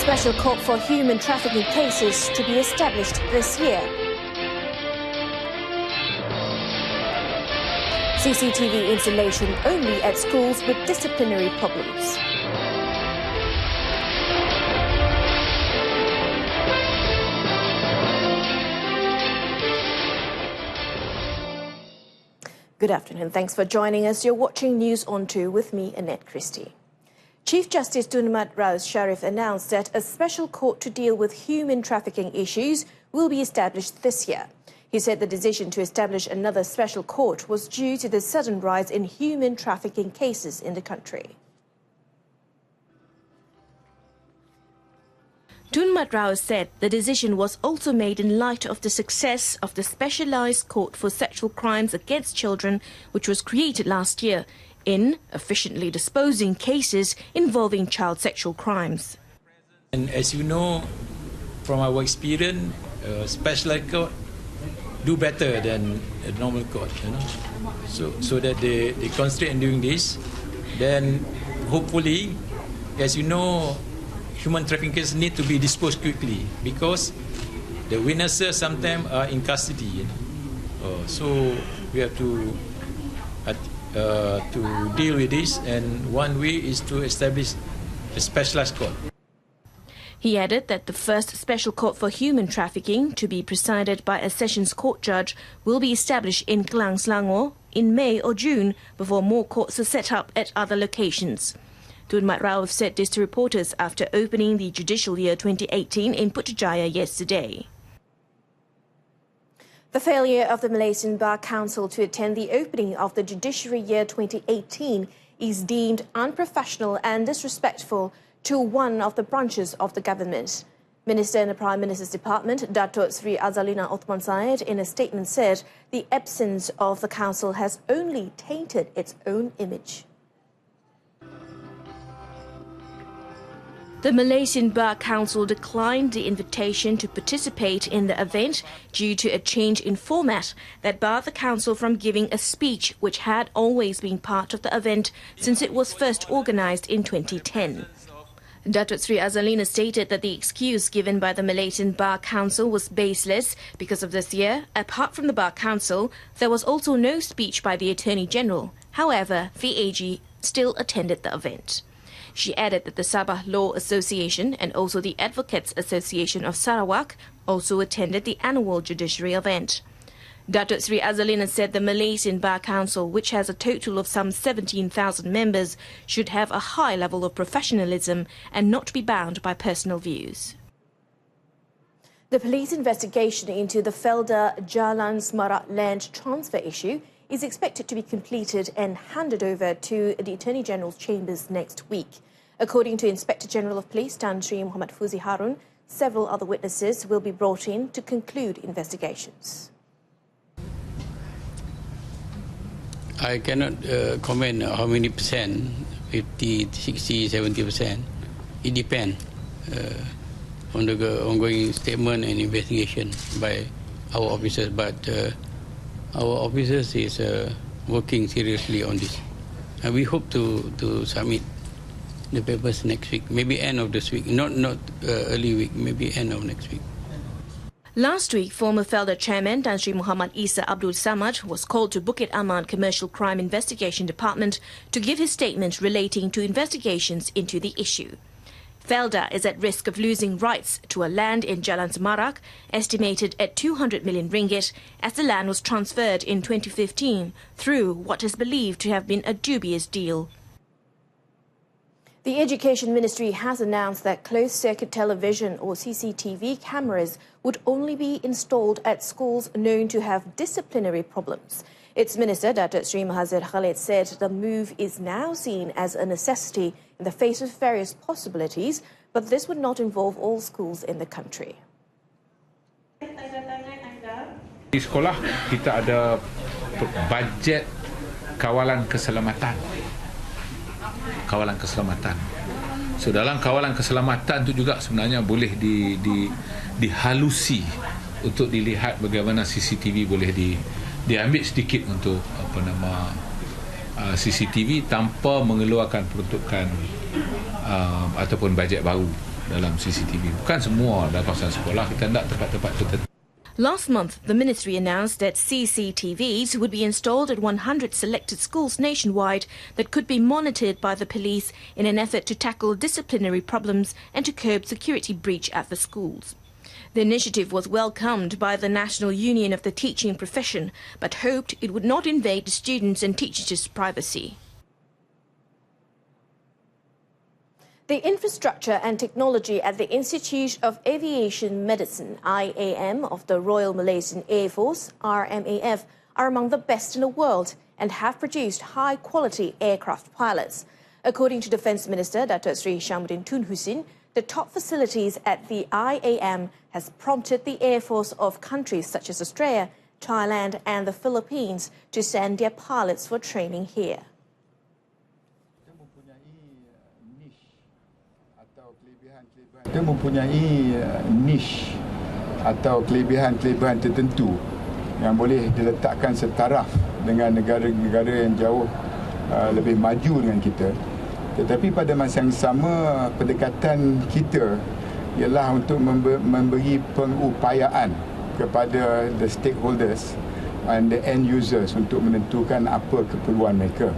Special court for human trafficking cases to be established this year. CCTV installation only at schools with disciplinary problems. Good afternoon. Thanks for joining us. You're watching News on 2 with me, Annette Christie. Chief Justice Tun Mat Raus Sharif announced that a special court to deal with human trafficking issues will be established this year. He said the decision to establish another special court was due to the sudden rise in human trafficking cases in the country. Tun Mat Raus said the decision was also made in light of the success of the Specialised Court for Sexual Crimes Against Children, which was created last year, in efficiently disposing cases involving child sexual crimes. And as you know, from our experience, specialized court do better than a normal court, so that they concentrate on doing this. Then hopefully, as you know, human trafficking cases need to be disposed quickly because the witnesses sometimes are in custody. So we have to deal with this, and one way is to establish a specialized court. He added that the first special court for human trafficking, to be presided by a sessions court judge, will be established in Klang Selangor in May or June before more courts are set up at other locations. Tun Mat Raus said this to reporters after opening the judicial year 2018 in Putrajaya yesterday. The failure of the Malaysian Bar Council to attend the opening of the Judiciary Year 2018 is deemed unprofessional and disrespectful to one of the branches of the government. Minister in the Prime Minister's Department, Datuk Sri Azalina Othman Said, in a statement said the absence of the council has only tainted its own image. The Malaysian Bar Council declined the invitation to participate in the event due to a change in format that barred the council from giving a speech which had always been part of the event since it was first organised in 2010. Datuk Sri Azalina stated that the excuse given by the Malaysian Bar Council was baseless because of this year, apart from the Bar Council, there was also no speech by the Attorney General. However, the AG still attended the event. She added that the Sabah Law Association and also the Advocates Association of Sarawak also attended the annual judiciary event. Datuk Sri Azalina said the Malaysian Bar Council, which has a total of some 17,000 members, should have a high level of professionalism and not be bound by personal views. The police investigation into the Felda Jalan Semarak land transfer issue is expected to be completed and handed over to the Attorney General's chambers next week. According to Inspector General of Police Tan Sri Muhammad Fuzi Harun, several other witnesses will be brought in to conclude investigations. I cannot comment how many percent, 50, 60, 70%. It depends on the ongoing statement and investigation by our officers, but our officers is working seriously on this. And we hope to submit the papers next week, maybe end of this week, not early week, maybe end of next week. Last week, former Felda Chairman Tan Sri Muhammad Isa Abdul Samad was called to Bukit Aman Commercial Crime Investigation Department to give his statement relating to investigations into the issue. Felda is at risk of losing rights to a land in Jalan Semarak, estimated at 200 million ringgit, as the land was transferred in 2015 through what is believed to have been a dubious deal. The Education Ministry has announced that closed-circuit television or CCTV cameras would only be installed at schools known to have disciplinary problems. Its Minister, Datuk Sri Mahazir Khalid, said the move is now seen as a necessity in the face of various possibilities, but this would not involve all schools in the country. Di sekolah kita ada bajet kawalan keselamatan. So dalam kawalan keselamatan itu juga sebenarnya boleh dihalusi untuk dilihat bagaimana CCTV boleh diambil sedikit untuk CCTV tanpa mengeluarkan peruntukan ataupun bajet baru. dalam CCTV. Bukan semua dalam kawasan sekolah, kita nak tempat-tempat tertentu. Last month, the ministry announced that CCTVs would be installed at 100 selected schools nationwide that could be monitored by the police in an effort to tackle disciplinary problems and to curb security breach at the schools. The initiative was welcomed by the National Union of the Teaching Profession, but hoped it would not invade students' and teachers' privacy. The infrastructure and technology at the Institute of Aviation Medicine, IAM, of the Royal Malaysian Air Force, RMAF, are among the best in the world and have produced high-quality aircraft pilots. According to Defence Minister Datuk Seri Shamsuddin Tun Hussein, the top facilities at the IAM has prompted the Air Force of countries such as Australia, Thailand and the Philippines to send their pilots for training here. Kita mempunyai niche atau kelebihan-kelebihan tertentu yang boleh diletakkan setaraf dengan negara-negara yang jauh lebih maju dengan kita. Tetapi pada masa yang sama, pendekatan kita ialah untuk memberi pengupayaan kepada the stakeholders and the end users untuk menentukan apa keperluan mereka.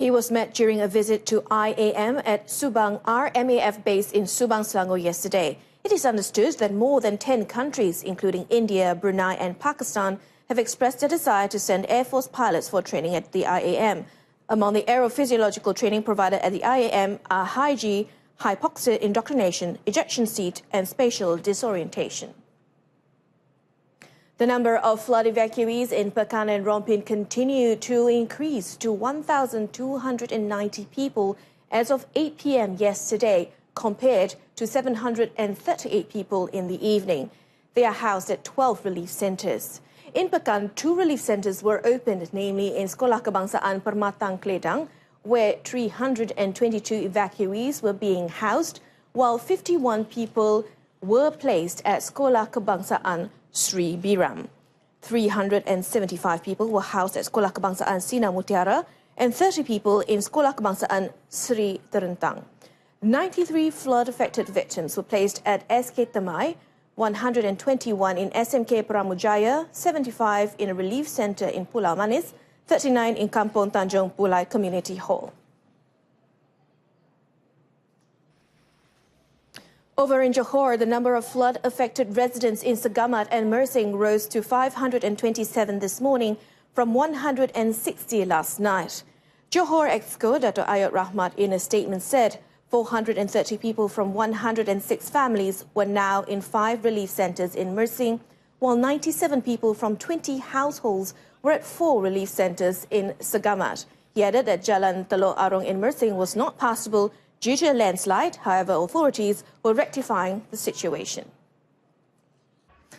He was met during a visit to IAM at Subang RMAF base in Subang, Selangor yesterday. It is understood that more than 10 countries, including India, Brunei and Pakistan, have expressed their desire to send Air Force pilots for training at the IAM. Among the aerophysiological training provided at the IAM are high-G, hypoxic indoctrination, ejection seat and spatial disorientation. The number of flood evacuees in Pekan and Rompin continue to increase to 1,290 people as of 8 p.m. yesterday, compared to 738 people in the evening. They are housed at 12 relief centres. In Pekan, 2 relief centres were opened, namely in Sekolah Kebangsaan Permatang Keledang, where 322 evacuees were being housed, while 51 people were placed at Sekolah Kebangsaan Sri Biram. 375 people were housed at Sekolah Kebangsaan Sinar Mutiara and 30 people in Sekolah Kebangsaan Sri Terentang. 93 flood-affected victims were placed at SK Temai, 121 in SMK Peramujaya, 75 in a relief centre in Pulau Manis, 39 in Kampung Tanjung Pulai Community Hall. Over in Johor, the number of flood-affected residents in Segamat and Mersing rose to 527 this morning from 160 last night. Johor Exco Dato' Ayot Rahmat in a statement said 430 people from 106 families were now in 5 relief centres in Mersing, while 97 people from 20 households were at 4 relief centres in Segamat. He added that Jalan Teluk Arong in Mersing was not passable due to a landslide. However, authorities were rectifying the situation.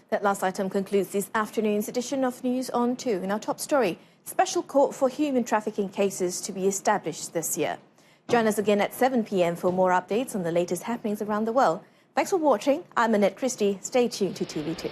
That last item concludes this afternoon's edition of News on 2. In our top story, special court for human trafficking cases to be established this year. Join us again at 7 p.m. for more updates on the latest happenings around the world. Thanks for watching. I'm CHRISTIE. Stay tuned to TV2.